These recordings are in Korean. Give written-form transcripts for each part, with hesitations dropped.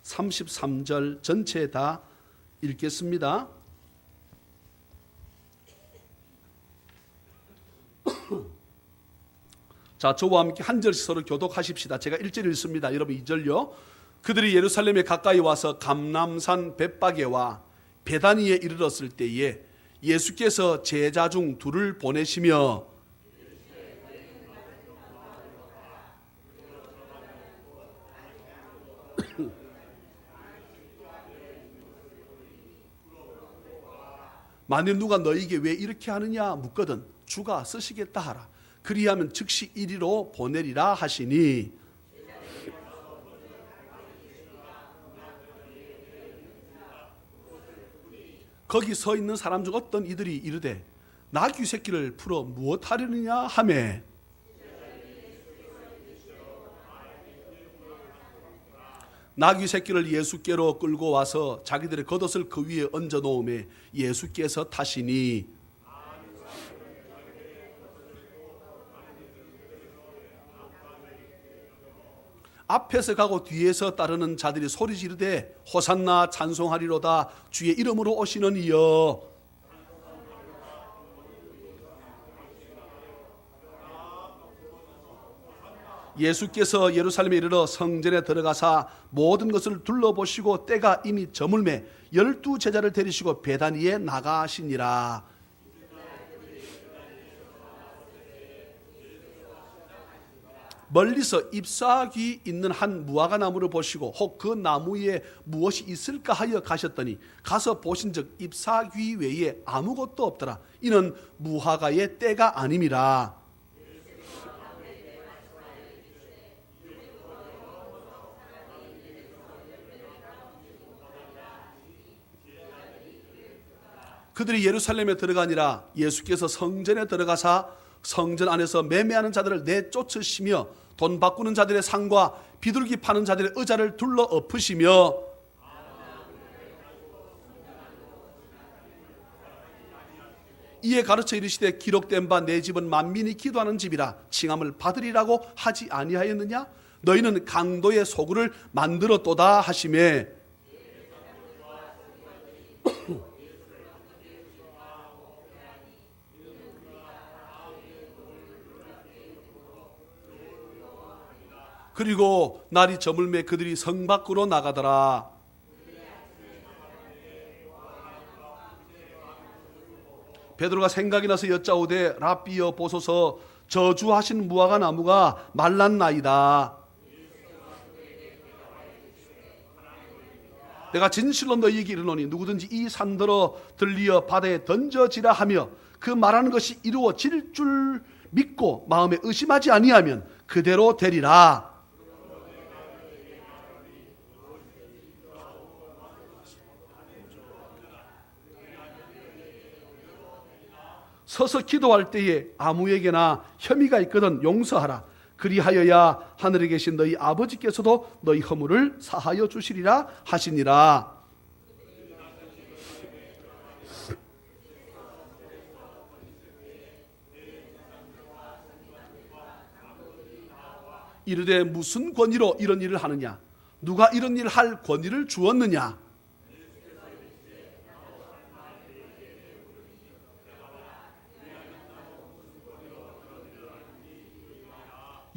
33절 전체 다 읽겠습니다. 자, 저와 함께 한 절씩 서로 교독하십시다. 제가 1절 읽습니다. 여러분 2절요. 그들이 예루살렘에 가까이 와서 감람산 벳바게와 베다니에 이르렀을 때에 예수께서 제자 중 둘을 보내시며 만일 누가 너에게 왜 이렇게 하느냐 묻거든 주가 쓰시겠다 하라. 그리하면 즉시 이리로 보내리라 하시니 거기 서 있는 사람 중 어떤 이들이 이르되 나귀 새끼를 풀어 무엇 하려느냐 하매 나귀 새끼를 예수께로 끌고 와서 자기들의 겉옷을 그 위에 얹어 놓음에 예수께서 타시니 앞에서 가고 뒤에서 따르는 자들이 소리 지르되 호산나 찬송하리로다 주의 이름으로 오시는 이여. 예수께서 예루살렘에 이르러 성전에 들어가사 모든 것을 둘러보시고 때가 이미 저물매 12 제자를 데리시고 베다니에 나가시니라. 멀리서 잎사귀 있는 한 무화과 나무를 보시고 혹 그 나무에 무엇이 있을까 하여 가셨더니 가서 보신즉 잎사귀 외에 아무것도 없더라. 이는 무화과의 때가 아님이라. 그들이 예루살렘에 들어가니라. 예수께서 성전에 들어가사 성전 안에서 매매하는 자들을 내쫓으시며 돈 바꾸는 자들의 상과 비둘기 파는 자들의 의자를 둘러 엎으시며 이에 가르쳐 이르시되 기록된 바 내 집은 만민이 기도하는 집이라 칭함을 받으리라고 하지 아니하였느냐? 너희는 강도의 소굴을 만들었도다 하시매 그리고 날이 저물매 그들이 성 밖으로 나가더라. 베드로가 생각이 나서 여짜오되 랍비여 보소서 저주하신 무화과 나무가 말랐나이다. 내가 진실로 너희에게 이르노니 누구든지 이 산더러 들리어 바다에 던져지라 하며 그 말하는 것이 이루어질 줄 믿고 마음에 의심하지 아니하면 그대로 되리라. 서서 기도할 때에 아무에게나 혐의가 있거든 용서하라. 그리하여야 하늘에 계신 너희 아버지께서도 너희 허물을 사하여 주시리라 하시니라. 이르되 무슨 권위로 이런 일을 하느냐? 누가 이런 일을 할 권위를 주었느냐?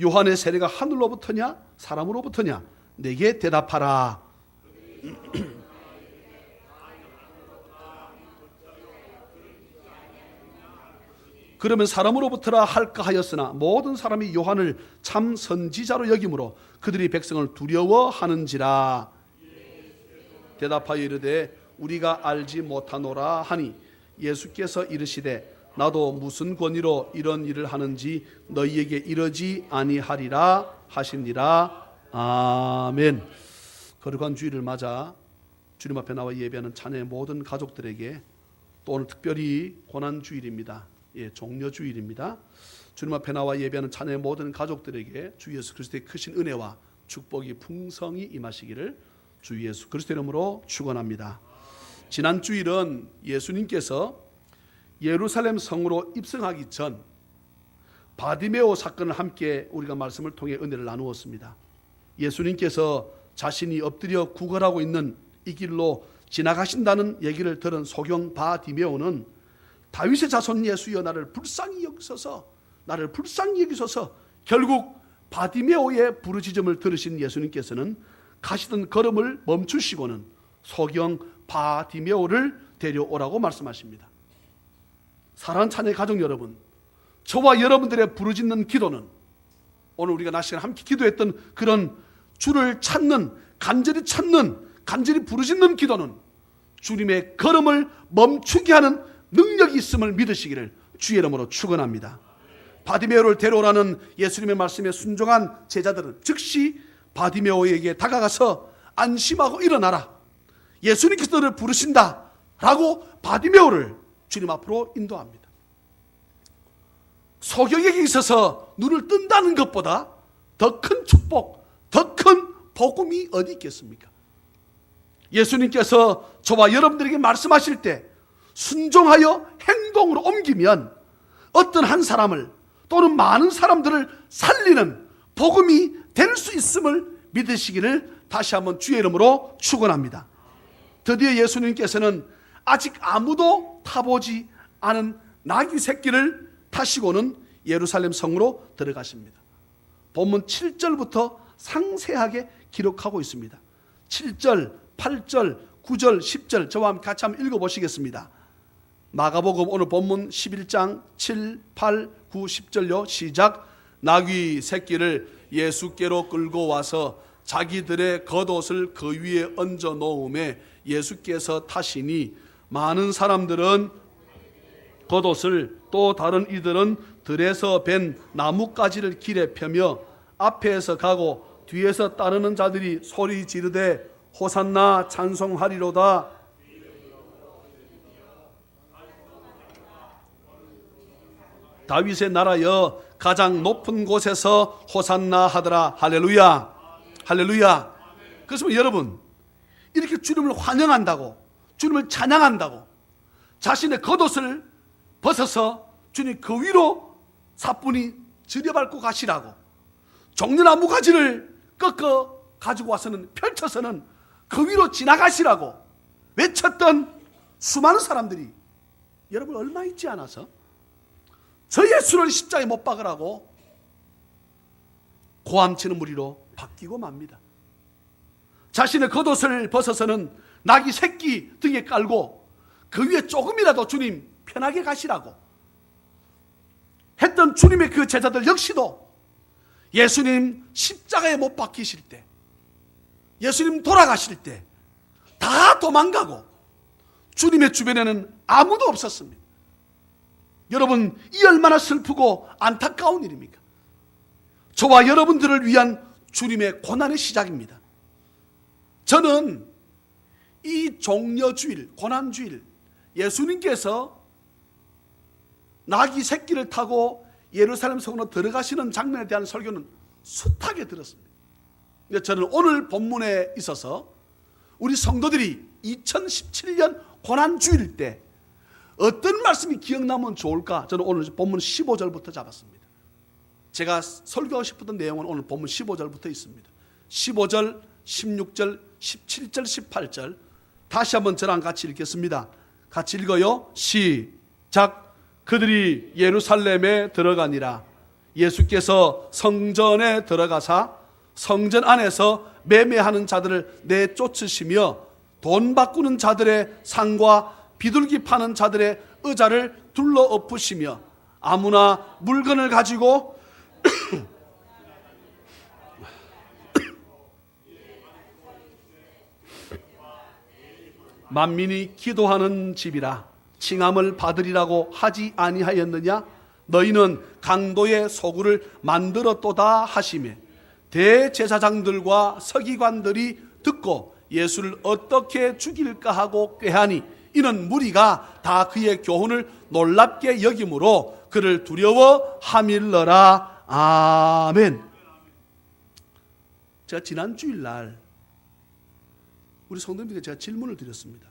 요한의 세례가 하늘로부터냐 사람으로부터냐? 내게 대답하라. 그러면 사람으로부터라 할까 하였으나 모든 사람이 요한을 참 선지자로 여김으로 그들이 백성을 두려워하는지라. 대답하여 이르되 우리가 알지 못하노라 하니 예수께서 이르시되 나도 무슨 권위로 이런 일을 하는지 너희에게 이르지 아니하리라 하시니라. 아멘. 거룩한 주일을 맞아 주님 앞에 나와 예배하는 자네 모든 가족들에게 또 오늘 특별히 고난주일입니다. 예, 종려주일입니다. 주님 앞에 나와 예배하는 자네 모든 가족들에게 주 예수 그리스도의 크신 은혜와 축복이 풍성히 임하시기를 주 예수 그리스도의 이름으로 축원합니다. 지난 주일은 예수님께서 예루살렘 성으로 입성하기 전 바디메오 사건을 함께 우리가 말씀을 통해 은혜를 나누었습니다. 예수님께서 자신이 엎드려 구걸하고 있는 이 길로 지나가신다는 얘기를 들은 소경 바디메오는 다윗의 자손 예수여 나를 불쌍히 여기소서, 나를 불쌍히 여기소서. 결국 바디메오의 부르짖음을 들으신 예수님께서는 가시던 걸음을 멈추시고는 소경 바디메오를 데려오라고 말씀하십니다. 사랑하는 자녀 가족 여러분, 저와 여러분들의 부르짖는 기도는 오늘 우리가 낮 시간 함께 기도했던 그런 주를 찾는, 간절히 부르짖는 기도는 주님의 걸음을 멈추게 하는 능력이 있음을 믿으시기를 주의 이름으로 축원합니다. 바디메오를 데려오라는 예수님의 말씀에 순종한 제자들은 즉시 바디메오에게 다가가서 안심하고 일어나라, 예수님께서 너를 부르신다 라고 바디메오를 주님 앞으로 인도합니다. 소경에게 있어서 눈을 뜬다는 것보다 더 큰 축복, 더 큰 복음이 어디 있겠습니까? 예수님께서 저와 여러분들에게 말씀하실 때 순종하여 행동으로 옮기면 어떤 한 사람을 또는 많은 사람들을 살리는 복음이 될 수 있음을 믿으시기를 다시 한번 주의 이름으로 축원합니다. 드디어 예수님께서는 아직 아무도 타보지 않은 나귀 새끼를 타시고는 예루살렘 성으로 들어가십니다. 본문 7절부터 상세하게 기록하고 있습니다. 7절, 8절, 9절, 10절 저와 함께 같이 한번 읽어보시겠습니다. 마가복음 오늘 본문 11장 7, 8, 9, 10절요. 시작. 나귀 새끼를 예수께로 끌고 와서 자기들의 겉옷을 그 위에 얹어 놓음에 예수께서 타시니 많은 사람들은 겉옷을, 또 다른 이들은 들에서 벤 나뭇가지를 길에 펴며 앞에서 가고 뒤에서 따르는 자들이 소리 지르되 호산나 찬송하리로다. 다윗의 나라여 가장 높은 곳에서 호산나 하더라. 할렐루야, 할렐루야. 그래서 여러분, 이렇게 주님을 환영한다고, 주님을 찬양한다고 자신의 겉옷을 벗어서 주님 그 위로 사뿐히 들여밟고 가시라고 종려나무 가지를 꺾어 가지고 와서는, 펼쳐서는 그 위로 지나가시라고 외쳤던 수많은 사람들이 여러분 얼마 있지 않아서 저 예수를 십자가에 못 박으라고 고함치는 무리로 바뀌고 맙니다. 자신의 겉옷을 벗어서는 나귀 새끼 등에 깔고 그 위에 조금이라도 주님 편하게 가시라고 했던 주님의 그 제자들 역시도 예수님 십자가에 못 박히실 때, 예수님 돌아가실 때 다 도망가고 주님의 주변에는 아무도 없었습니다. 여러분, 이 얼마나 슬프고 안타까운 일입니까? 저와 여러분들을 위한 주님의 고난의 시작입니다. 저는 이 종려주일, 고난주일, 예수님께서 나귀 새끼를 타고 예루살렘 성으로 들어가시는 장면에 대한 설교는 숱하게 들었습니다. 저는 오늘 본문에 있어서 우리 성도들이 2017년 고난주일 때 어떤 말씀이 기억나면 좋을까? 저는 오늘 본문 15절부터 잡았습니다. 제가 설교하고 싶었던 내용은 오늘 본문 15절부터 있습니다. 15절, 16절, 17절, 18절 다시 한번 저랑 같이 읽겠습니다. 같이 읽어요. 시작. 그들이 예루살렘에 들어가니라. 예수께서 성전에 들어가사 성전 안에서 매매하는 자들을 내쫓으시며 돈 바꾸는 자들의 상과 비둘기 파는 자들의 의자를 둘러 엎으시며 아무나 물건을 가지고 만민이 기도하는 집이라 칭함을 받으리라고 하지 아니하였느냐? 너희는 강도의 소굴을 만들었도다 하시매 대제사장들과 서기관들이 듣고 예수를 어떻게 죽일까 하고 꾀하니 이는 무리가 다 그의 교훈을 놀랍게 여김으로 그를 두려워함일러라. 아멘. 제가 지난 주일날 우리 성도님들에게 제가 질문을 드렸습니다.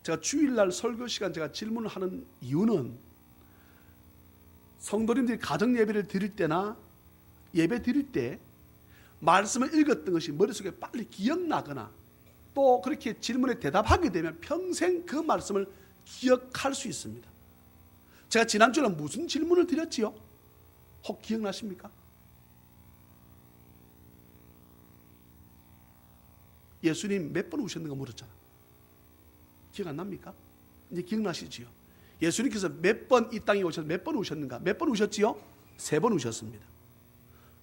제가 주일날 설교 시간 제가 질문을 하는 이유는 성도님들이 가정 예배를 드릴 때나 예배 드릴 때 말씀을 읽었던 것이 머릿속에 빨리 기억나거나 또 그렇게 질문에 대답하게 되면 평생 그 말씀을 기억할 수 있습니다. 제가 지난주에 무슨 질문을 드렸지요? 혹 기억나십니까? 예수님 몇 번 우셨는가 물었잖아. 기억 안 납니까? 이제 기억나시지요? 예수님께서 몇 번 이 땅에 오셔서 몇 번 우셨는가? 몇 번 우셨지요? 3번 우셨습니다.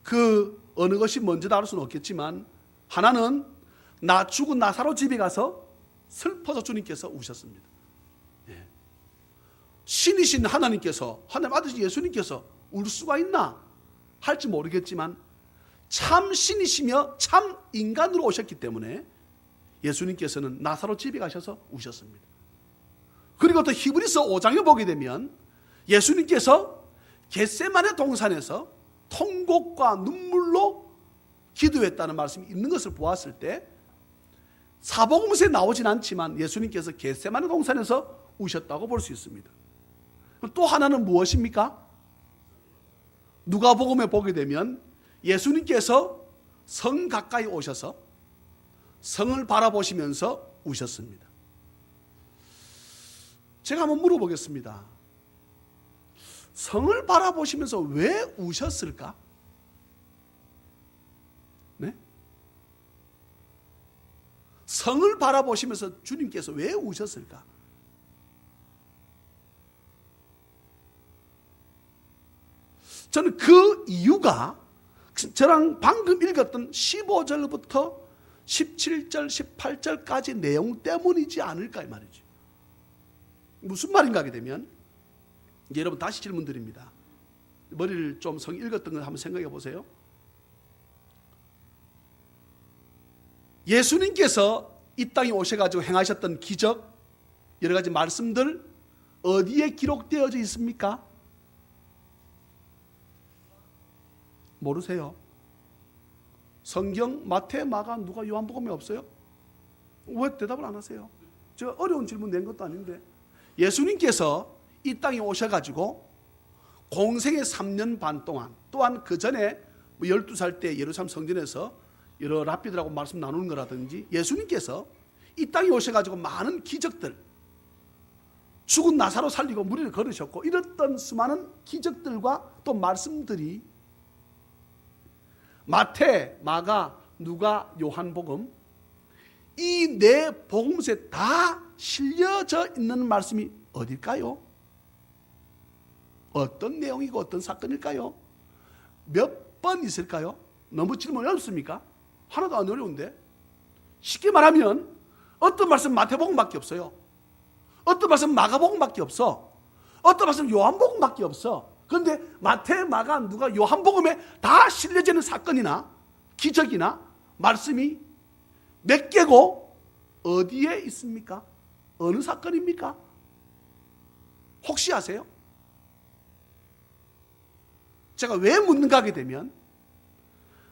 그 어느 것이 먼저다 알 수는 없겠지만 하나는 나 죽은 나사로 집에 가서 슬퍼서 주님께서 우셨습니다. 예. 신이신 하나님께서, 하나님 아들이신 예수님께서 울 수가 있나 할지 모르겠지만 참 신이시며 참 인간으로 오셨기 때문에 예수님께서는 나사로 집에 가셔서 우셨습니다. 그리고 또 히브리서 5장에 보게 되면 예수님께서 겟세마네 동산에서 통곡과 눈물로 기도했다는 말씀이 있는 것을 보았을 때 사복음서에 나오진 않지만 예수님께서 겟세마네 동산에서 우셨다고 볼 수 있습니다. 또 하나는 무엇입니까? 누가복음에 보게 되면 예수님께서 성 가까이 오셔서 성을 바라보시면서 우셨습니다. 제가 한번 물어보겠습니다. 성을 바라보시면서 왜 우셨을까? 네? 성을 바라보시면서 주님께서 왜 우셨을까? 저는 그 이유가 저랑 방금 읽었던 15절부터 17절, 18절까지 내용 때문이지 않을까 이 말이죠. 무슨 말인가 하게 되면 이제 여러분 다시 질문 드립니다. 머리를 좀 성 읽었던 걸 한번 생각해 보세요. 예수님께서 이 땅에 오셔가지고 행하셨던 기적, 여러 가지 말씀들 어디에 기록되어져 있습니까? 모르세요? 성경 마태, 마가, 누가, 요한복음에 없어요? 왜 대답을 안 하세요? 저 어려운 질문 낸 것도 아닌데 예수님께서 이 땅에 오셔가지고 공생의 3년 반 동안 또한 그 전에 12살 때 예루살렘 성전에서 여러 랍비들하고 말씀 나누는 거라든지 예수님께서 이 땅에 오셔가지고 많은 기적들 죽은 나사로 살리고 무리를 걸으셨고 이랬던 수많은 기적들과 또 말씀들이 마태, 마가, 누가, 요한복음 이 네 복음서에 다 실려져 있는 말씀이 어딜까요? 어떤 내용이고 어떤 사건일까요? 몇 번 있을까요? 너무 질문 어렵습니까? 하나도 안 어려운데 쉽게 말하면 어떤 말씀 마태복음밖에 없어요. 어떤 말씀 마가복음밖에 없어. 어떤 말씀 요한복음밖에 없어. 그런데 마태, 마가, 누가, 요한복음에 다 실려져 있는 사건이나 기적이나 말씀이 몇 개고 어디에 있습니까? 어느 사건입니까? 혹시 아세요? 제가 왜 묻는가 하게 되면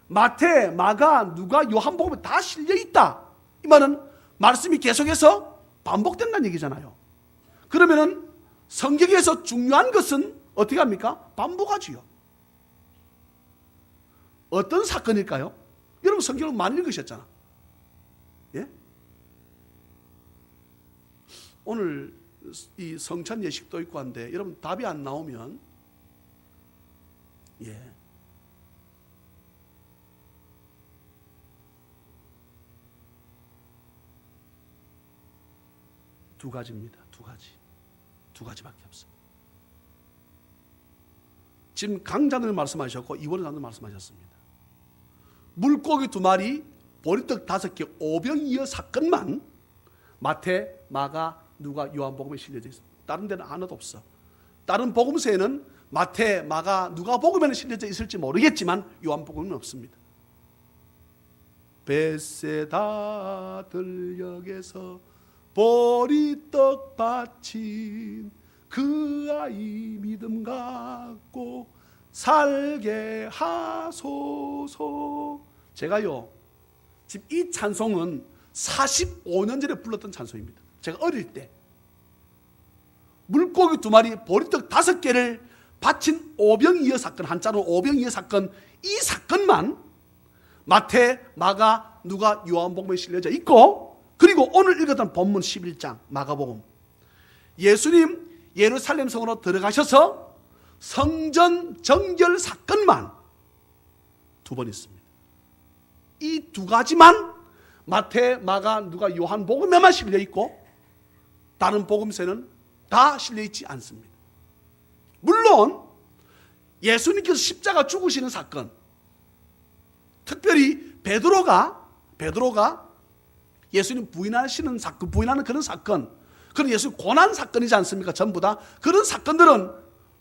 마태, 마가, 누가, 요한복음에 다 실려 있다. 이 말은 말씀이 계속해서 반복된다는 얘기잖아요. 그러면은 성경에서 중요한 것은 어떻게 합니까? 반복하지요. 어떤 사건일까요? 여러분 성경을 많이 읽으셨잖아. 예? 오늘 이 성찬 예식도 있고 한데 여러분 답이 안 나오면 예. 두 가지입니다. 두 가지. 두 가지밖에 없어요. 지금 강자들 말씀하셨고 이원희 장도 말씀하셨습니다. 물고기 2마리, 보리떡 5개, 오병이어 사건만 마태, 마가, 누가, 요한복음에 실려져 있습니다. 다른 데는 하나도 없어. 다른 복음서에는 마태, 마가, 누가 복음에는 실려져 있을지 모르겠지만 요한복음은 없습니다. 벳세다 들녘에서 보리떡 바친 그 아이 믿음 갖고 살게 하소서. 제가요 지금 이 찬송은 45년 전에 불렀던 찬송입니다. 제가 어릴 때 물고기 2마리 보리떡 5개를 바친 오병이어 사건, 한자로 오병이어 사건, 이 사건만 마태, 마가, 누가, 요한복음에 실려져 있고, 그리고 오늘 읽었던 본문 11장 마가복음, 예수님 예루살렘 성으로 들어가셔서 성전 정결 사건만 2번 있습니다. 이 2가지만 마태, 마가, 누가, 요한복음에만 실려 있고 다른 복음서에는 다 실려 있지 않습니다. 물론 예수님께서 십자가 죽으시는 사건, 특별히 베드로가 예수님 부인하시는 사건, 부인하는 그런 사건, 그런 예수 고난 사건이지 않습니까? 전부 다 그런 사건들은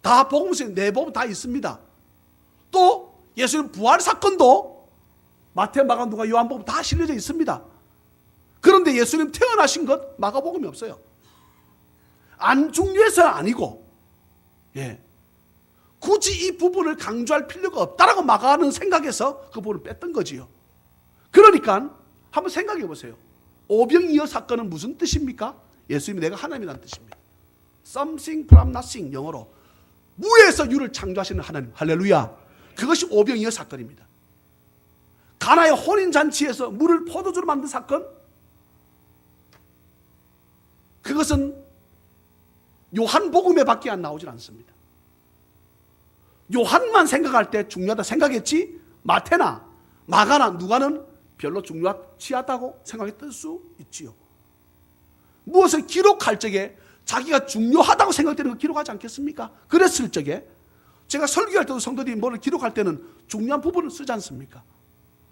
다 복음서에 내보면 다 있습니다. 또 예수님 부활 사건도 마태, 마가, 누가, 요한복음 다 실려져 있습니다. 그런데 예수님 태어나신 것 마가복음이 없어요. 안 중요해서는 아니고, 굳이 이 부분을 강조할 필요가 없다라고 마가는 생각해서 그 부분을 뺐던 거지요. 그러니까 한번 생각해 보세요. 오병이어 사건은 무슨 뜻입니까? 예수님이 내가 하나님이라는 뜻입니다. Something from nothing, 영어로 무에서 유를 창조하시는 하나님, 할렐루야. 그것이 오병이어 사건입니다. 가나의 혼인잔치에서 물을 포도주로 만든 사건, 그것은 요한복음에 밖에 안 나오질 않습니다. 요한만 생각할 때 중요하다 생각했지, 마태나 마가나 누가는 별로 중요하지 않다고 생각했을 수 있지요. 무엇을 기록할 적에 자기가 중요하다고 생각되는 걸 기록하지 않겠습니까? 그랬을 적에 제가 설교할 때도 성도들이 뭐를 기록할 때는 중요한 부분을 쓰지 않습니까?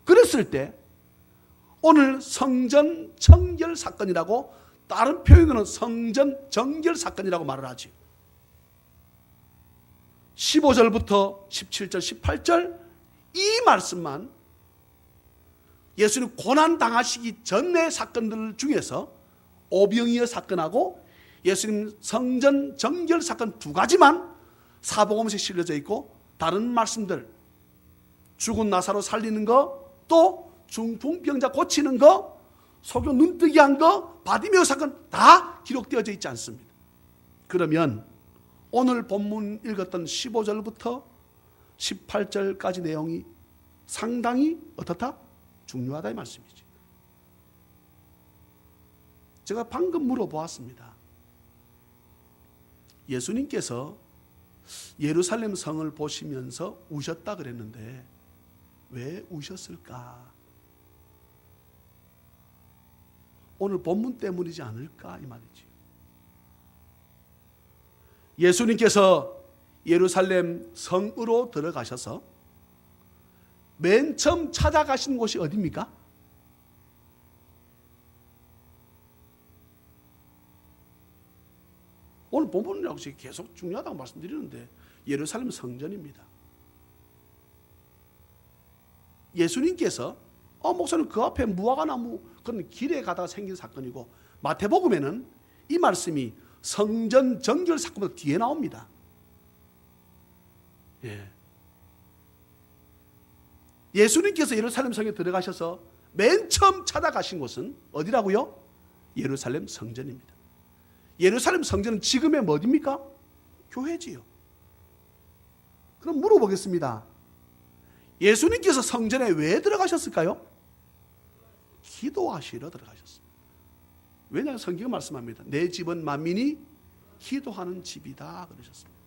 그랬을 때 오늘 성전 정결 사건이라고, 다른 표현으로는 성전 정결 사건이라고 말을 하지. 15절부터 17절, 18절 이 말씀만 예수님 고난 당하시기 전의 사건들 중에서 오병이어 사건하고 예수님 성전 정결 사건 2가지만 사복음서에 실려져 있고, 다른 말씀들 죽은 나사로 살리는 거, 또 중풍병자 고치는 거, 소교 눈뜨기 한 거, 바디메오 사건 다 기록되어져 있지 않습니다. 그러면 오늘 본문 읽었던 15절부터 18절까지 내용이 상당히 어떻다? 중요하다 이 말씀이지. 제가 방금 물어보았습니다. 예수님께서 예루살렘 성을 보시면서 우셨다 그랬는데 왜 우셨을까? 오늘 본문 때문이지 않을까 이 말이지. 예수님께서 예루살렘 성으로 들어가셔서 맨 처음 찾아가신 곳이 어디입니까? 오늘 본문이라고 계속 중요하다고 말씀드리는데 예루살렘 성전입니다. 예수님께서 목사님 그 앞에 무화과나무 그런 길에 가다가 생긴 사건이고, 마태복음에는 이 말씀이 성전 정결 사건보다 뒤에 나옵니다. 예수님께서 예루살렘 성에 들어가셔서 맨 처음 찾아가신 곳은 어디라고요? 예루살렘 성전입니다. 예루살렘 성전은 지금의 어디입니까? 교회지요. 그럼 물어보겠습니다. 예수님께서 성전에 왜 들어가셨을까요? 기도하시러 들어가셨습니다. 왜냐하면 성경은 말씀합니다. 내 집은 만민이 기도하는 집이다 그러셨습니다.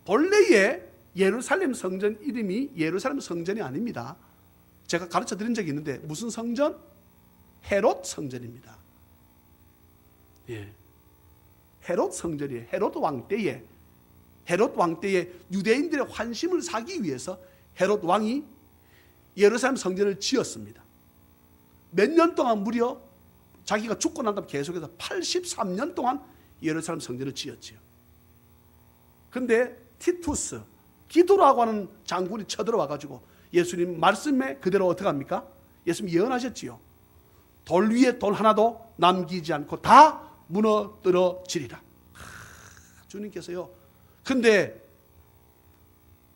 본래의 예루살렘 성전 이름이 예루살렘 성전이 아닙니다. 제가 가르쳐 드린 적이 있는데 무슨 성전? 헤롯 성전입니다. 헤롯 성전이에요. 헤롯 왕 때에 유대인들의 환심을 사기 위해서 헤롯 왕이 예루살렘 성전을 지었습니다. 몇 년 동안 무려 자기가 죽고 난 다음 계속해서 83년 동안 예루살렘 성전을 지었지요. 그런데 티투스, 기도라고 하는 장군이 쳐들어와가지고 예수님 말씀에 그대로 어떻게 합니까? 예수님 예언하셨지요. 돌 위에 돌 하나도 남기지 않고 다 무너뜨려지리라. 주님께서요. 근데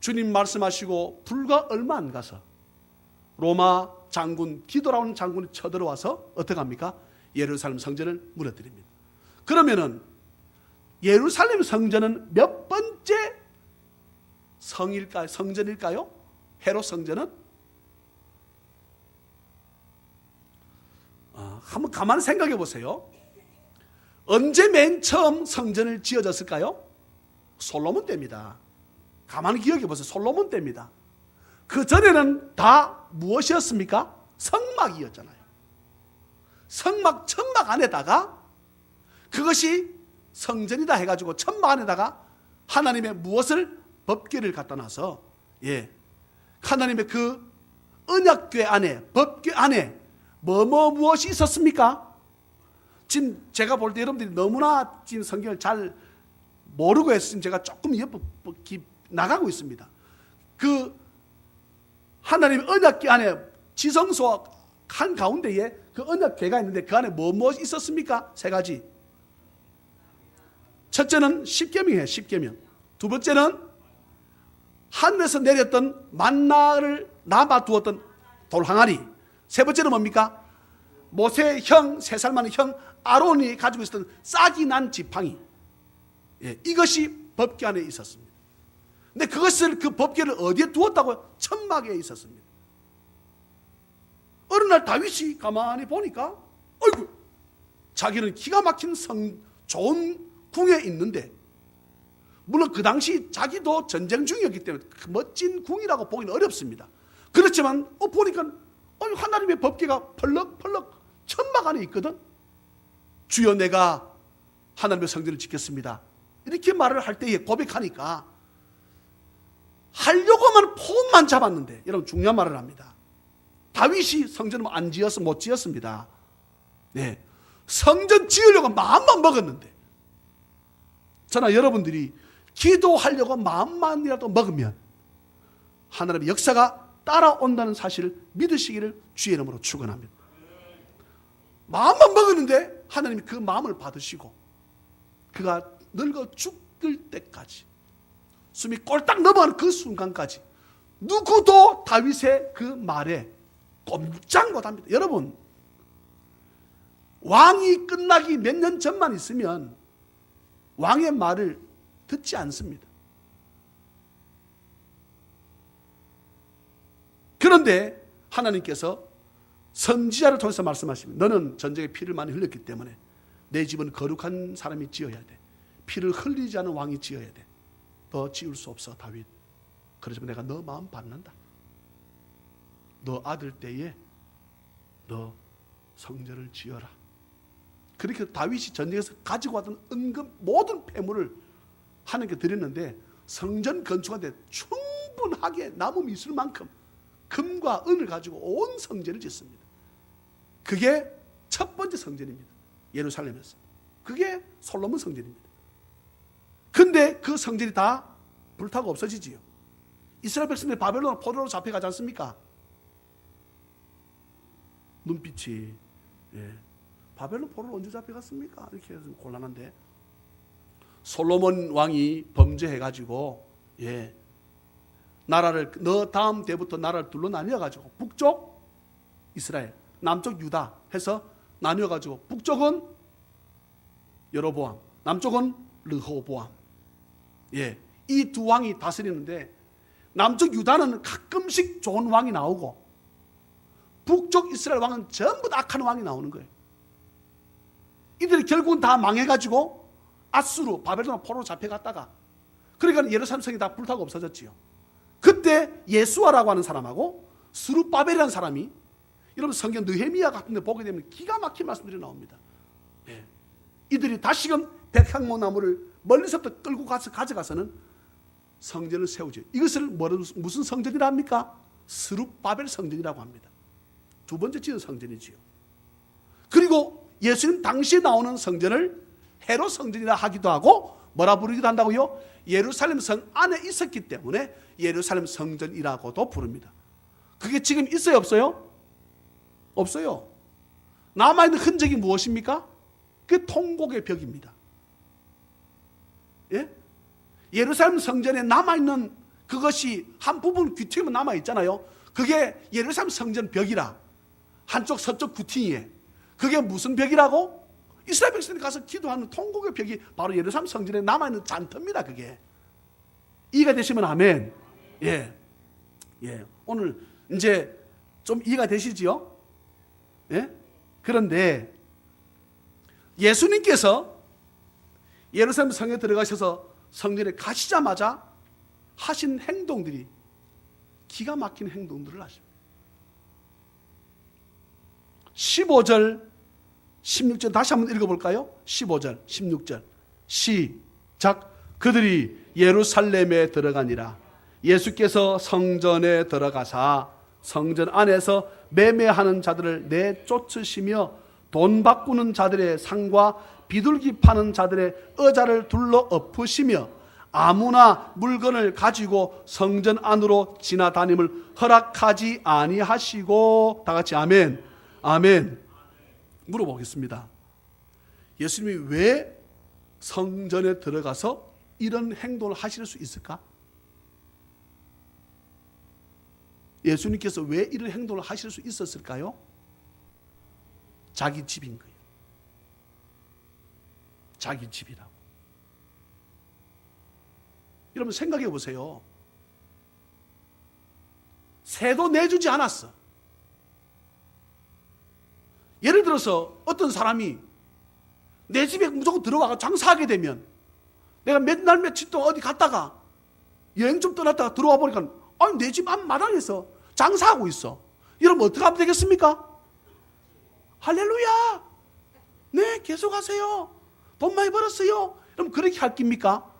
주님 말씀하시고 불과 얼마 안 가서 로마 장군, 디도라는 장군이 쳐들어와서 어떻게 합니까? 예루살렘 성전을 무너뜨립니다. 그러면은 예루살렘 성전은 몇 번째 성전일까요? 헤롯 성전은 한번 가만히 생각해 보세요. 언제 맨 처음 성전을 지어졌을까요? 솔로몬 때입니다. 가만히 기억해 보세요. 솔로몬 때입니다. 그 전에는 다 무엇이었습니까? 성막이었잖아요. 성막, 천막 안에다가 그것이 성전이다 해가지고 천막 안에다가 하나님의 무엇을? 법궤를 갖다 놔서, 하나님의 그 언약궤 안에, 법궤 안에 무엇이 있었습니까? 지금 제가 볼 때 여러분들이 너무나 지금 성경을 잘 모르고 했으면 제가 조금 나가고 있습니다. 그 하나님의 언약궤 안에 지성소 한 가운데에 그 언약궤가 있는데 그 안에 무엇이 있었습니까? 세 가지. 첫째는 십계명이에요. 십계명. 두 번째는 하늘에서 내렸던 만나를 남아두었던 돌항아리. 세 번째는 뭡니까? 모세의 형, 3살 많은 형 아론이 가지고 있었던 싹이 난 지팡이. 이것이 법궤 안에 있었습니다. 근데 그것을, 그 법궤를 어디에 두었다고요? 천막에 있었습니다. 어느 날 다윗이 가만히 보니까 어이구, 자기는 기가 막힌 좋은 궁에 있는데, 물론 그 당시 자기도 전쟁 중이었기 때문에 멋진 궁이라고 보기는 어렵습니다. 그렇지만 보니까 하나님의 법궤가 펄럭펄럭 천막 안에 있거든. 주여, 내가 하나님의 성전을 짓겠습니다. 이렇게 말을 할 때에 고백하니까 하려고만 폼만 잡았는데, 여러분 중요한 말을 합니다. 다윗이 성전을 안 지어서 못 지었습니다. 성전 지으려고 마음만 먹었는데, 저나 여러분들이 기도하려고 마음만이라도 먹으면 하나님의 역사가 따라온다는 사실을 믿으시기를 주의 이름으로 축원합니다. 마음만 먹었는데 하나님이 그 마음을 받으시고 그가 늙어 죽을 때까지, 숨이 꼴딱 넘어가는 그 순간까지 누구도 다윗의 그 말에 꼼짝 못합니다. 여러분, 왕이 끝나기 몇 년 전만 있으면 왕의 말을 듣지 않습니다. 그런데 하나님께서 선지자를 통해서 말씀하십니다. 너는 전쟁에 피를 많이 흘렸기 때문에 내 집은 거룩한 사람이 지어야 돼. 피를 흘리지 않은 왕이 지어야 돼. 너 지을 수 없어, 다윗. 그러지만 내가 너 마음 받는다. 너 아들 때에 너 성전을 지어라. 그렇게 다윗이 전쟁에서 가지고 왔던 은금 모든 폐물을 하나님께 드렸는데, 성전 건축하는데 충분하게 남음이 있을 만큼 금과 은을 가지고 온 성전을 짓습니다. 그게 첫 번째 성전입니다. 예루살렘에서. 그게 솔로몬 성전입니다. 근데 그 성전이 다 불타고 없어지지요. 이스라엘 백성들이 바벨론 포로로 잡혀가지 않습니까? 눈빛이, 바벨론 포로로 언제 잡혀갔습니까? 이렇게 해서 곤란한데, 솔로몬 왕이 범죄해가지고, 나라를, 너 다음 때부터 나라를 둘로 나뉘어가지고, 북쪽 이스라엘, 남쪽 유다 해서 나뉘어가지고, 북쪽은 여로보암, 남쪽은 르호보암. 이 두 왕이 다스리는데, 남쪽 유다는 가끔씩 좋은 왕이 나오고, 북쪽 이스라엘 왕은 전부 다 악한 왕이 나오는 거예요. 이들이 결국은 다 망해가지고 아수르, 바벨론 포로로 잡혀갔다가, 그러니까 예루살렘 성이 다 불타고 없어졌지요. 그때 예수아라고 하는 사람하고 스룹바벨이라는 사람이, 여러분 성경 느헤미야 같은 데 보게 되면 기가 막힌 말씀들이 나옵니다. 이들이 다시금 백향목 나무를 멀리서부터 끌고 가서 가져가서는 성전을 세우죠. 이것을 무슨 성전이라 합니까? 스룹바벨 성전이라고 합니다. 두 번째 지은 성전이지요. 그리고 예수님 당시에 나오는 성전을 헤롯 성전이라 하기도 하고, 뭐라 부르기도 한다고요? 예루살렘 성 안에 있었기 때문에 예루살렘 성전이라고도 부릅니다. 그게 지금 있어요, 없어요? 없어요. 남아있는 흔적이 무엇입니까? 그게 통곡의 벽입니다. 예루살렘 성전에 남아있는 그것이 한 부분 귀퉁이만 남아있잖아요. 그게 예루살렘 성전 벽이라. 한쪽 서쪽 귀퉁이에. 그게 무슨 벽이라고? 이스라엘 백성들이 가서 기도하는 통곡의 벽이 바로 예루살렘 성전에 남아있는 잔터입니다. 그게. 이해가 되시면 아멘. 오늘 이제 좀 이해가 되시지요? 그런데 예수님께서 예루살렘 성에 들어가셔서 성전에 가시자마자 하신 행동들이 기가 막힌 행동들을 하십니다. 15절, 16절 다시 한번 읽어볼까요? 15절, 16절 시작. 그들이 예루살렘에 들어가니라. 예수께서 성전에 들어가사 성전 안에서 매매하는 자들을 내쫓으시며 돈 바꾸는 자들의 상과 비둘기 파는 자들의 의자를 둘러 엎으시며 아무나 물건을 가지고 성전 안으로 지나다님을 허락하지 아니하시고, 다 같이 아멘, 아멘. 물어보겠습니다. 예수님이 왜 성전에 들어가서 이런 행동을 하실 수 있을까? 예수님께서 왜 이런 행동을 하실 수 있었을까요? 자기 집인 거예요. 자기 집이라고. 여러분 생각해 보세요. 세도 내주지 않았어. 예를 들어서 어떤 사람이 내 집에 무조건 들어와서 장사하게 되면, 내가 몇 날 며칠 동안 어디 갔다가 여행 좀 떠났다가 들어와 보니까 아니 내 집 앞마당에서 장사하고 있어. 여러분 어떻게 하면 되겠습니까? 할렐루야, 네 계속 하세요, 돈 많이 벌었어요. 그럼 그렇게 할 깁니까?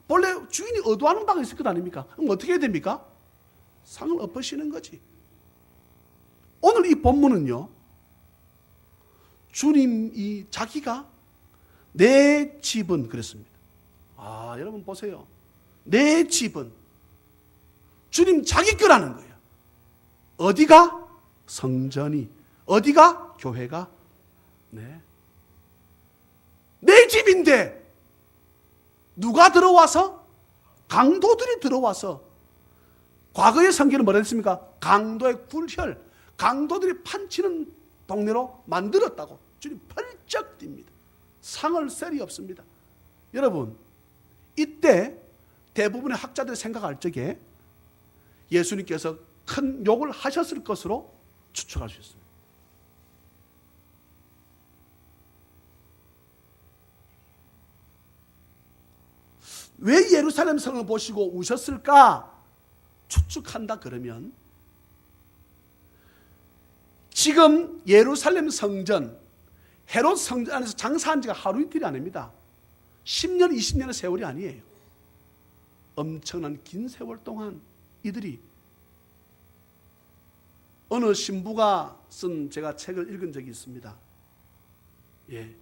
본래 주인이 의도하는 바가 있을 것 아닙니까? 그럼 어떻게 해야 됩니까? 상을 엎으시는 거지. 오늘 이 본문은요, 주님이 자기가 내 집은 그랬습니다. 아, 여러분 보세요. 내 집은 주님 자기 거라는 거예요. 어디가? 성전이. 어디가? 교회가. 네. 내 집인데 누가 들어와서? 강도들이 들어와서. 과거의 성경은 뭐라 했습니까? 강도의 굴혈, 강도들이 판치는 동네로 만들었다고 주님 펄쩍 띱니다. 상을 셀이 없습니다. 여러분, 이때 대부분의 학자들이 생각할 적에 예수님께서 큰 욕을 하셨을 것으로 추측할 수 있습니다. 왜 예루살렘 성을 보시고 우셨을까 추측한다 그러면, 지금 예루살렘 성전, 헤롯 성전 안에서 장사한 지가 하루 이틀이 아닙니다. 10년, 20년의 세월이 아니에요. 엄청난 긴 세월 동안 이들이, 어느 신부가 쓴 제가 책을 읽은 적이 있습니다. 예,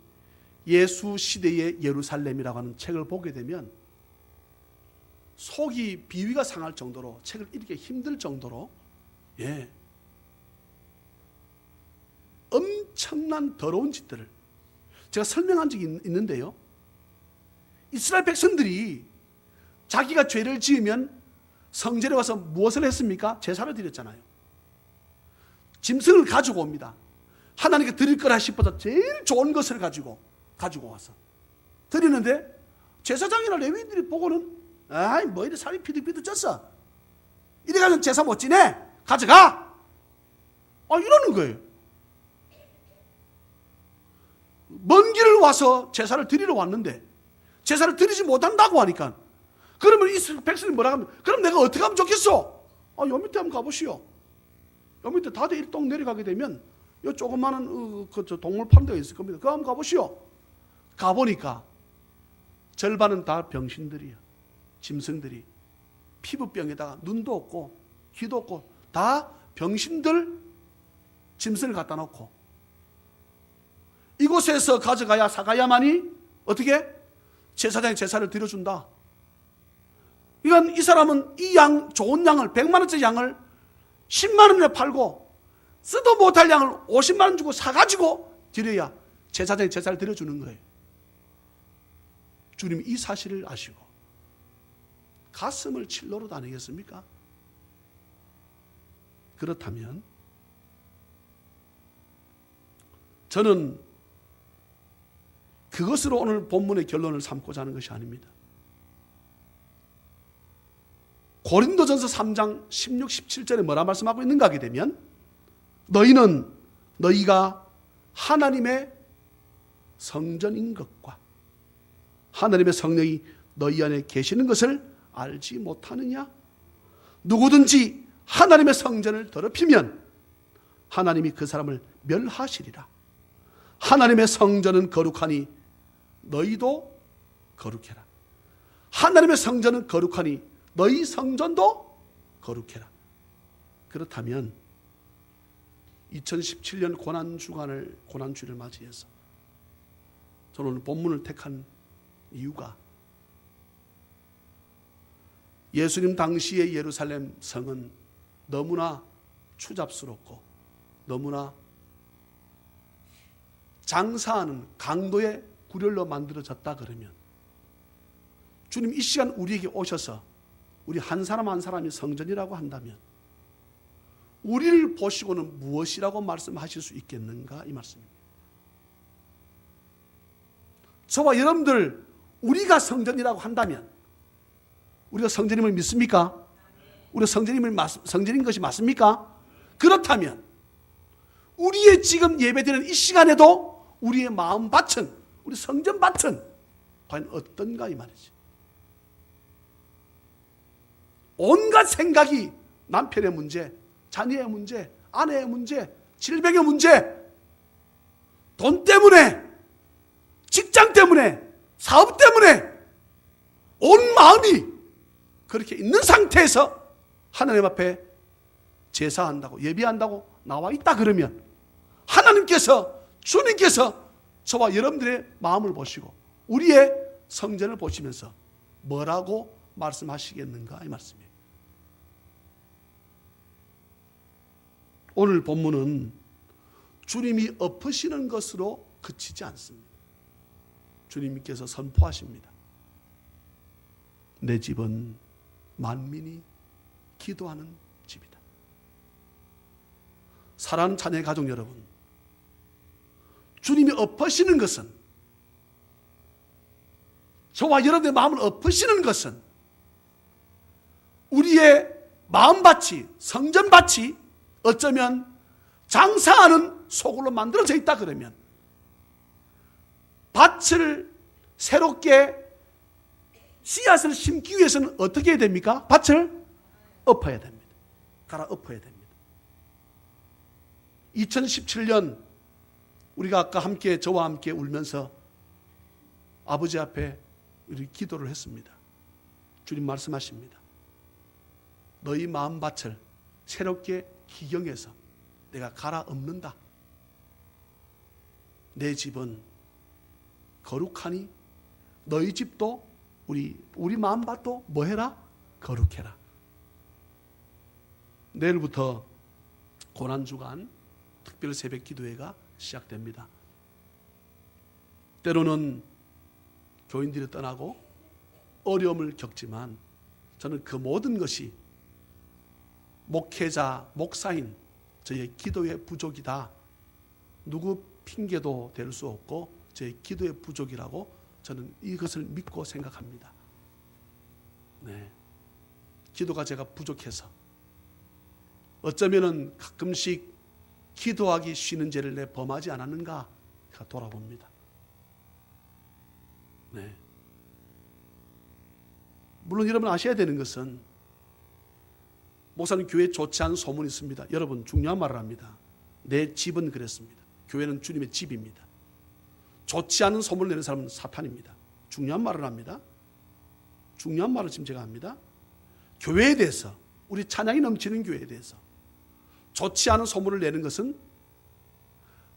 예수 시대의 예루살렘이라고 하는 책을 보게 되면 속이 비위가 상할 정도로, 책을 읽기 힘들 정도로, 예, 엄청난 더러운 짓들을 제가 설명한 적이 있는데요, 이스라엘 백성들이 자기가 죄를 지으면 성전에 와서 무엇을 했습니까? 제사를 드렸잖아요. 짐승을 가지고 옵니다. 하나님께 드릴 거라 싶어서 제일 좋은 것을 가지고 와서 드리는데, 제사장이나 레위인들이 보고는 아이 뭐 이래 살이 피득피득 쪘어, 이래 가면 제사 못 지내, 가져가, 이러는 거예요. 먼 길을 와서 제사를 드리러 왔는데 제사를 드리지 못한다고 하니까, 그러면 이 백성이 뭐라 하면, 그럼 내가 어떻게 하면 좋겠어? 요 밑에 한번 가보시오. 요 밑에 다대 일동 내려가게 되면 요 조그마한 동물 파는 데가 있을 겁니다. 그거 한번 가보시오. 가보니까 절반은 다 병신들이야. 짐승들이 피부병에다가 눈도 없고 귀도 없고 다 병신들 짐승을 갖다 놓고, 이곳에서 가져가야 사가야만이 어떻게? 제사장이 제사를 드려준다. 그러니까 이 사람은 이 양, 좋은 양을, 100만 원짜리 양을 10만 원에 팔고 쓰도 못할 양을 50만 원 주고 사가지고 드려야 제사장이 제사를 드려주는 거예요. 주님이 이 사실을 아시고 가슴을 칠 노릇 아니겠습니까? 그렇다면 저는 그것으로 오늘 본문의 결론을 삼고자 하는 것이 아닙니다. 고린도전서 3장 16, 17절에 뭐라 말씀하고 있는가 하게 되면, 너희가 하나님의 성전인 것과 하나님의 성령이 너희 안에 계시는 것을 알지 못하느냐? 누구든지 하나님의 성전을 더럽히면 하나님이 그 사람을 멸하시리라. 하나님의 성전은 거룩하니 너희도 거룩해라. 하나님의 성전은 거룩하니 너희 성전도 거룩해라. 그렇다면 2017년 고난주를 맞이해서 저는 오늘 본문을 택한 이유가 예수님 당시의 예루살렘 성은 너무나 추잡스럽고 너무나 장사하는 강도의 구렬로 만들어졌다 그러면 주님 이 시간 우리에게 오셔서 우리 한 사람 한 사람이 성전이라고 한다면 우리를 보시고는 무엇이라고 말씀하실 수 있겠는가 이 말씀입니다. 저와 여러분들 우리가 성전이라고 한다면 우리가 성전임을 믿습니까? 우리가 성전인 것이 맞습니까? 그렇다면 우리의 지금 예배드리는 이 시간에도 우리의 마음밭은 우리 성전밭은 과연 어떤가 이 말이지. 온갖 생각이 남편의 문제, 자녀의 문제, 아내의 문제, 질병의 문제, 돈 때문에, 직장 때문에, 사업 때문에 온 마음이 그렇게 있는 상태에서 하나님 앞에 제사한다고 예배한다고 나와 있다 그러면 하나님께서 주님께서 저와 여러분들의 마음을 보시고 우리의 성전을 보시면서 뭐라고 말씀하시겠는가 이 말씀이에요. 오늘 본문은 주님이 엎으시는 것으로 그치지 않습니다. 주님께서 선포하십니다. 내 집은 만민이 기도하는 집이다. 사랑하는 자녀 가족 여러분, 주님이 엎으시는 것은, 저와 여러분의 마음을 엎으시는 것은 우리의 마음밭이, 성전밭이 어쩌면 장사하는 소굴로 만들어져 있다 그러면 밭을 새롭게 씨앗을 심기 위해서는 어떻게 해야 됩니까? 밭을 엎어야 됩니다. 갈아 엎어야 됩니다. 2017년 우리가 아까 함께 저와 함께 울면서 아버지 앞에 우리 기도를 했습니다. 주님 말씀하십니다. 너희 마음밭을 새롭게 기경해서 내가 갈아 엎는다. 내 집은 거룩하니 너희 집도 우리 마음밭도 뭐해라? 거룩해라. 내일부터 고난주간 특별 새벽 기도회가 시작됩니다. 때로는 교인들이 떠나고 어려움을 겪지만 저는 그 모든 것이 목회자, 목사인 저의 기도의 부족이다. 누구 핑계도 될 수 없고 저의 기도의 부족이라고 저는 이것을 믿고 생각합니다. 네. 기도가 제가 부족해서 어쩌면은 가끔씩 기도하기 쉬는 죄를 내 범하지 않았는가 돌아봅니다. 네. 물론 여러분 아셔야 되는 것은 목사님 교회에 좋지 않은 소문이 있습니다. 여러분 중요한 말을 합니다. 내 집은 그랬습니다. 교회는 주님의 집입니다. 좋지 않은 소문을 내는 사람은 사탄입니다. 중요한 말을 합니다. 중요한 말을 지금 제가 합니다. 교회에 대해서, 우리 찬양이 넘치는 교회에 대해서 좋지 않은 소문을 내는 것은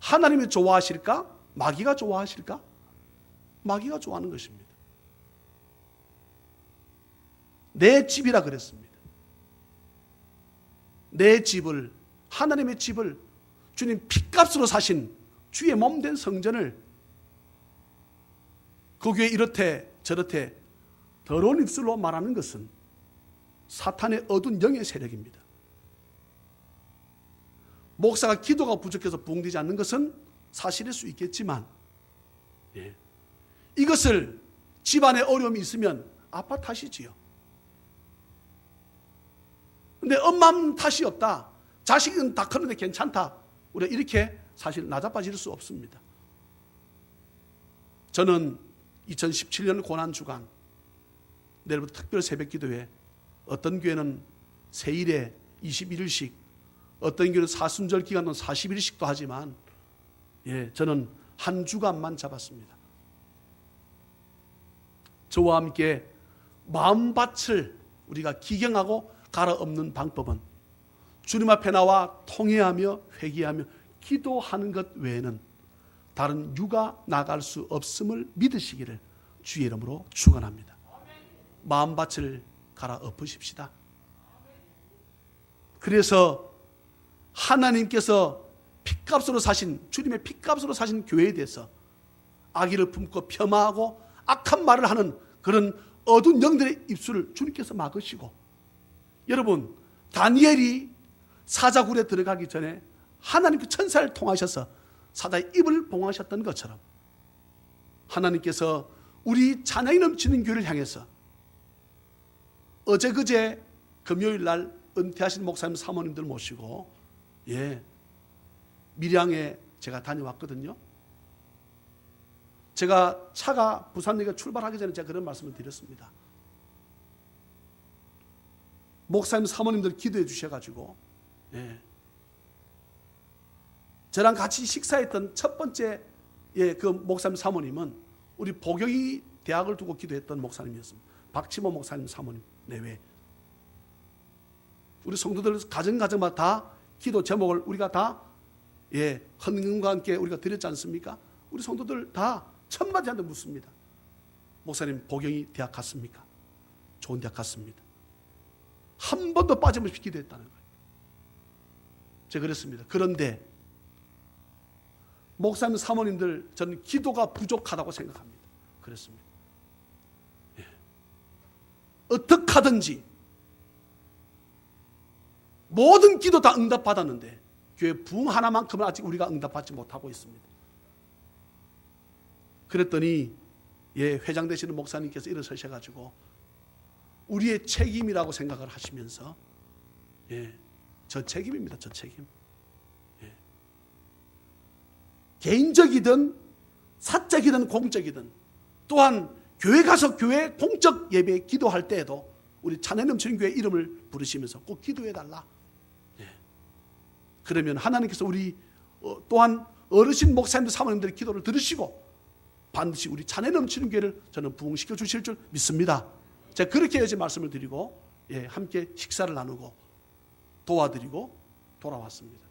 하나님이 좋아하실까? 마귀가 좋아하실까? 마귀가 좋아하는 것입니다. 내 집이라 그랬습니다. 내 집을, 하나님의 집을, 주님 핏값으로 사신 주의 몸된 성전을 그 교회 이렇게 저렇게 더러운 입술로 말하는 것은 사탄의 어두운 영의 세력입니다. 목사가 기도가 부족해서 부흥되지 않는 것은 사실일 수 있겠지만 이것을 집안에 어려움이 있으면 아빠 탓이지요. 근데 엄마 탓이 없다. 자식은 다 컸는데 괜찮다. 우리가 이렇게 사실 나자빠질 수 없습니다. 저는 2017년 고난주간 내일부터 특별 새벽기도회, 어떤 교회는 세일에 21일씩, 어떤 교회는 사순절 기간은 40일씩도 하지만 저는 한 주간만 잡았습니다. 저와 함께 마음밭을 우리가 기경하고 갈아엎는 방법은 주님 앞에 나와 통회하며 회개하며 기도하는 것 외에는 다른 유가 나갈 수 없음을 믿으시기를 주의 이름으로 축원합니다. 마음밭을 갈아엎으십시다. 그래서 하나님께서 핏값으로 사신, 주님의 핏값으로 사신 교회에 대해서 악의를 품고 폄하하고 악한 말을 하는 그런 어두운 영들의 입술을 주님께서 막으시고, 여러분 다니엘이 사자굴에 들어가기 전에 하나님께 천사를 통하셔서 사자의 입을 봉하셨던 것처럼 하나님께서 우리 찬양이 넘치는 교회를 향해서 어제 그제 금요일 날 은퇴하신 목사님 사모님들 모시고 밀양에 제가 다녀왔거든요. 제가 차가 부산역에 출발하기 전에 제가 그런 말씀을 드렸습니다. 목사님 사모님들 기도해 주셔가지고 저랑 같이 식사했던 첫 번째 그 목사님 사모님은 우리 보경이 대학을 두고 기도했던 목사님이었습니다. 박치모 목사님 사모님 내외. 우리 성도들 가정마다 다 기도 제목을 우리가 다 헌금과 함께 우리가 드렸지 않습니까? 우리 성도들 다 첫마디한테 묻습니다. 목사님 보경이 대학 갔습니까? 좋은 대학 갔습니다. 한 번도 빠짐없이 기도했다는 거예요. 제가 그랬습니다. 그런데 목사님 사모님들 저는 기도가 부족하다고 생각합니다. 그랬습니다. 어떻게 하든지 모든 기도 다 응답받았는데 교회 부흥 하나만큼은 아직 우리가 응답받지 못하고 있습니다. 그랬더니 회장 되시는 목사님께서 일어서셔가지고 우리의 책임이라고 생각을 하시면서 저 책임입니다. 저 책임. 개인적이든 사적이든 공적이든, 또한 교회 가서 교회 공적 예배 기도할 때에도 우리 찬양 넘치는 교회 이름을 부르시면서 꼭 기도해달라. 그러면 하나님께서 우리 또한 어르신 목사님들 사모님들의 기도를 들으시고 반드시 우리 찬양 넘치는 교회를 저는 부흥시켜 주실 줄 믿습니다. 제가 그렇게 어제 말씀을 드리고 함께 식사를 나누고 도와드리고 돌아왔습니다.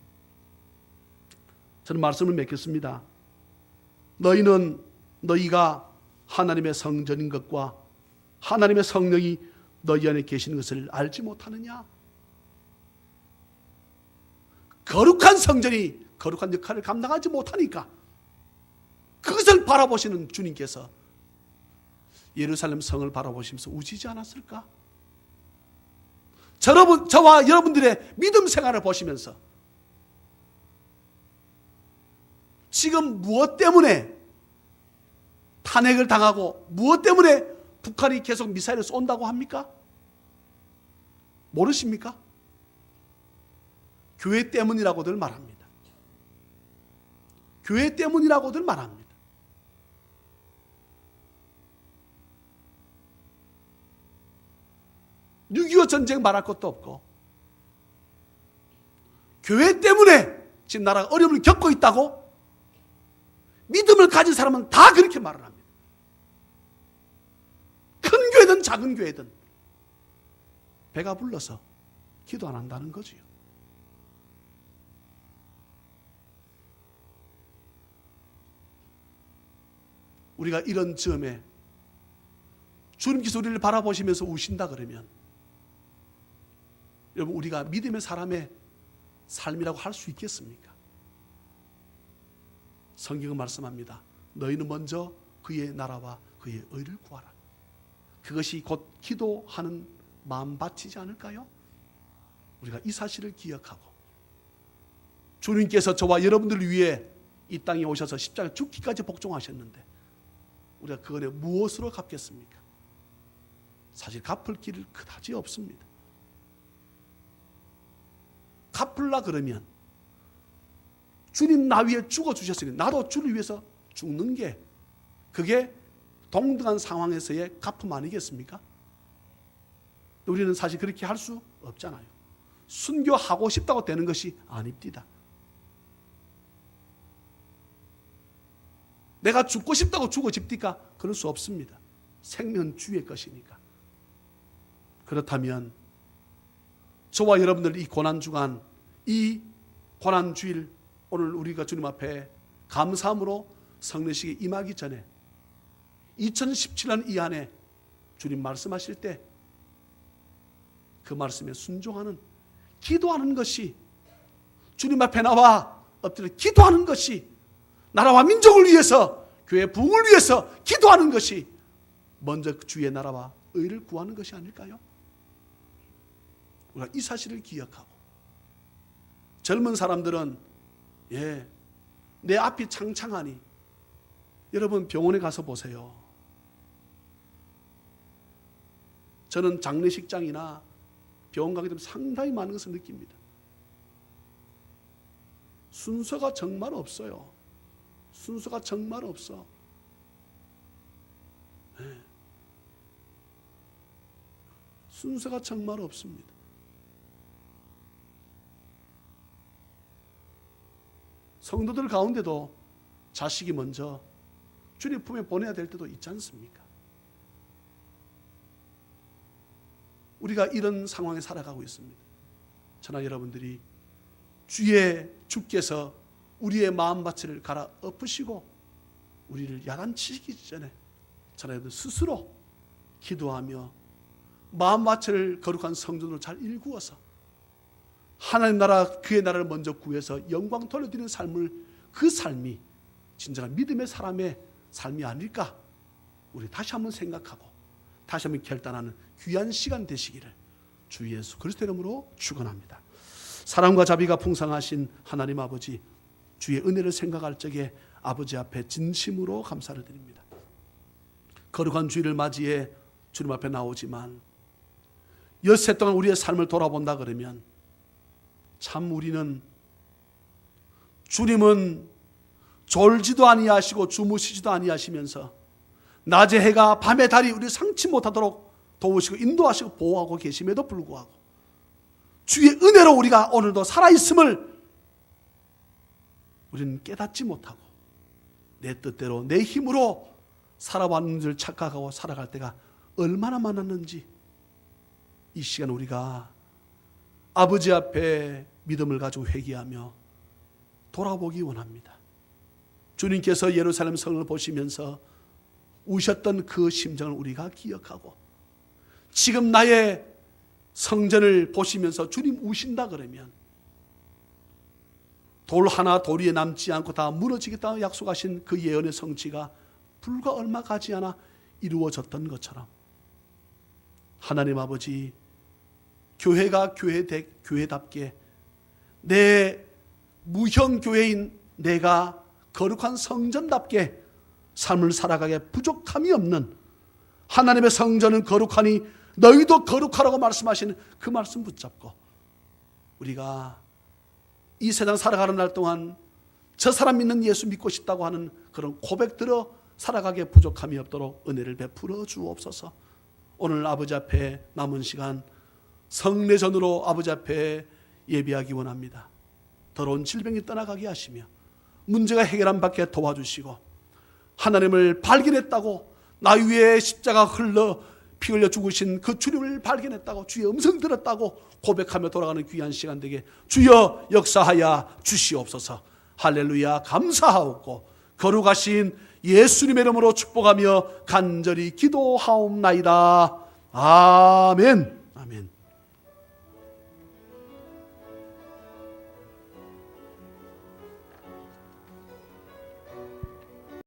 저는 말씀을 맺겠습니다. 너희가 하나님의 성전인 것과 하나님의 성령이 너희 안에 계시는 것을 알지 못하느냐? 거룩한 성전이 거룩한 역할을 감당하지 못하니까 그것을 바라보시는 주님께서 예루살렘 성을 바라보시면서 우시지 않았을까? 저와 여러분들의 믿음 생활을 보시면서 지금 무엇 때문에 탄핵을 당하고 무엇 때문에 북한이 계속 미사일을 쏜다고 합니까? 모르십니까? 교회 때문이라고들 말합니다. 교회 때문이라고들 말합니다. (6.25) 전쟁 말할 것도 없고 교회 때문에 지금 나라가 어려움을 겪고 있다고 믿음을 가진 사람은 다 그렇게 말을 합니다. 큰 교회든 작은 교회든 배가 불러서 기도 안 한다는 거지요. 우리가 이런 즈음에 주님께서 우리를 바라보시면서 우신다 그러면 여러분 우리가 믿음의 사람의 삶이라고 할 수 있겠습니까? 성경은 말씀합니다. 너희는 먼저 그의 나라와 그의 의를 구하라. 그것이 곧 기도하는 마음밭이지 않을까요? 우리가 이 사실을 기억하고 주님께서 저와 여러분들을 위해 이 땅에 오셔서 십자가에 죽기까지 복종하셨는데 우리가 그거에 무엇으로 갚겠습니까? 사실 갚을 길을 그다지 없습니다. 갚으려 그러면 주님 나 위해 죽어주셨으니 나도 주를 위해서 죽는 게 그게 동등한 상황에서의 갚음 아니겠습니까? 우리는 사실 그렇게 할 수 없잖아요. 순교하고 싶다고 되는 것이 아닙니다. 내가 죽고 싶다고 죽어집니까? 그럴 수 없습니다. 생명은 주의 것이니까. 그렇다면 저와 여러분들 이 고난주간, 이 고난주일 오늘 우리가 주님 앞에 감사함으로 성례식에 임하기 전에 2017년 이 안에 주님 말씀하실 때 그 말씀에 순종하는, 기도하는 것이, 주님 앞에 나와 엎드려 기도하는 것이, 나라와 민족을 위해서, 교회 부흥을 위해서 기도하는 것이 먼저 주의 나라와 의를 구하는 것이 아닐까요? 우리가 이 사실을 기억하고, 젊은 사람들은 내 앞이 창창하니, 여러분 병원에 가서 보세요. 저는 장례식장이나 병원 가게 되면 상당히 많은 것을 느낍니다. 순서가 정말 없어요. 순서가 정말 없어. 순서가 정말 없습니다. 성도들 가운데도 자식이 먼저 주님 품에 보내야 될 때도 있지 않습니까? 우리가 이런 상황에 살아가고 있습니다. 저나 여러분들이 주께서 우리의 마음밭을 갈아 엎으시고 우리를 야단치시기 전에 저나 여러분들 스스로 기도하며 마음밭을 거룩한 성전으로 잘 일구어서 하나님 나라, 그의 나라를 먼저 구해서 영광 돌려드리는 삶을, 그 삶이 진정한 믿음의 사람의 삶이 아닐까, 우리 다시 한번 생각하고 다시 한번 결단하는 귀한 시간 되시기를 주 예수 그리스도 이름으로 축원합니다. 사랑과 자비가 풍성하신 하나님 아버지, 주의 은혜를 생각할 적에 아버지 앞에 진심으로 감사를 드립니다. 거룩한 주일을 맞이해 주님 앞에 나오지만 엿새 동안 우리의 삶을 돌아본다 그러면 참 우리는, 주님은 졸지도 아니하시고 주무시지도 아니하시면서 낮의 해가 밤의 달이 우리를 상치 못하도록 도우시고 인도하시고 보호하고 계심에도 불구하고 주의 은혜로 우리가 오늘도 살아있음을 우리는 깨닫지 못하고 내 뜻대로 내 힘으로 살아왔는 줄 착각하고 살아갈 때가 얼마나 많았는지, 이 시간 우리가 아버지 앞에 믿음을 가지고 회개하며 돌아보기 원합니다. 주님께서 예루살렘 성을 보시면서 우셨던 그 심정을 우리가 기억하고, 지금 나의 성전을 보시면서 주님 우신다 그러면 돌 하나 돌 위에 남지 않고 다 무너지겠다고 약속하신 그 예언의 성취가 불과 얼마 가지 않아 이루어졌던 것처럼 하나님 아버지, 교회가 교회답게 내 무형교회인 내가 거룩한 성전답게 삶을 살아가게 부족함이 없는, 하나님의 성전은 거룩하니 너희도 거룩하라고 말씀하시는 그 말씀 붙잡고 우리가 이 세상 살아가는 날 동안 저 사람 믿는 예수 믿고 싶다고 하는 그런 고백 들어 살아가게 부족함이 없도록 은혜를 베풀어 주옵소서. 오늘 아버지 앞에 남은 시간 성례전으로 아버지 앞에 예비하기 원합니다. 더러운 질병이 떠나가게 하시며 문제가 해결한 받게 도와주시고, 하나님을 발견했다고, 나 위에 십자가 흘러 피 흘려 죽으신 그 주님을 발견했다고, 주의 음성 들었다고 고백하며 돌아가는 귀한 시간 되게 주여 역사하여 주시옵소서. 할렐루야 감사하옵고 거룩하신 예수님의 이름으로 축복하며 간절히 기도하옵나이다. 아멘.